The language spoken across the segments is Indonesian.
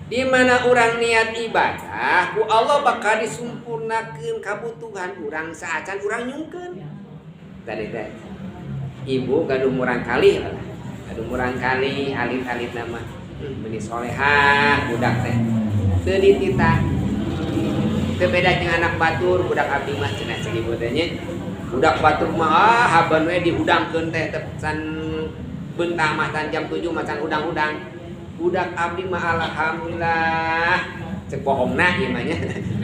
Di mana orang niat ibadah ku Allah bakal disumpurnakeun kabutuhan urang saacan urang nyungkeun. Tadi teh ibu gaduh murang kali lah. Gaduh murang kali alit-alit nama meuni solehah budak teh. Teu dititah. Teu beda jeung anak batur budak abdi mah cenah ibu teh nya. Budak batur mah haban we dihudangkeun teh san beuntak mah tan jam 7 mah can udang-udang. Budak abdi mah alhamdulillah cek bohongna ieu mah nya.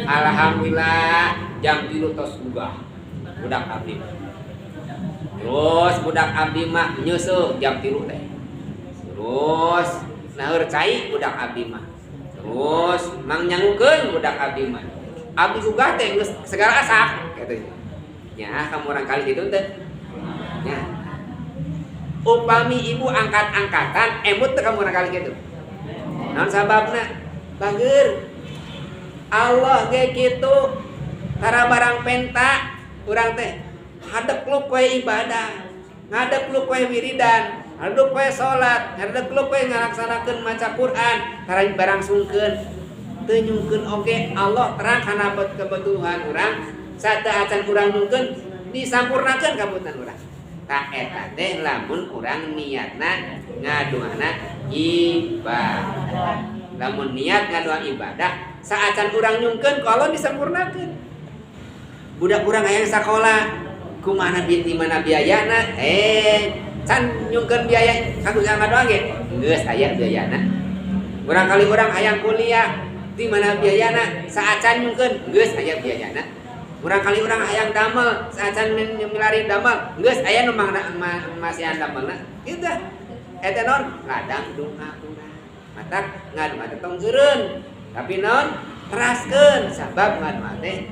Alhamdulillah jam 3 tos gugah. Budak abdi. Terus budak abdi mah nyeuseuk jam 3 teh. Terus naeur cai budak abdi mah. Terus mang nyangukeun budak abdi mah. Abdi gugah teh geus segala asak kitu nya. Nya kamu orang kali kitu teh. Nya upami ibu angkat-angkatan emut teh kamu kali gitu. Naon sababna? Bageur Allah ge kitu tara barang penta urang teh hadeukluk we ibadah, ngadekluk we wiridan, hadeukluk we salat, hadeukluk we ngalaksanakeun maca Quran, tara barang sungkeun. Teu nyungkeun oge Allah terang kana kebutuhan urang, sateu acan urang nyungkeun disampurnakeun kabutuhan urang. Tak eta teh lamun urang niatna ngadoana ibadah. Lamun niat ngadoa ibadah saacan urang nyungkeun ku Allah disampurnakeun. Budak urang hayang sakola kumaha di mana biayana? Can nyungkeun biaya kanggo ngadoa ge? Geus aya biayana. Urang kali urang hayang kuliah di mana biayana? Saacan nyungkeun geus aya biayana. Urang kali urang hayang damel saacan milari damel geus aya nu masihan damelna kitu teh eta naon ladang doa urang matak ngadoa teh tong eureun tapi naon teraskeun sabab ngadoa teh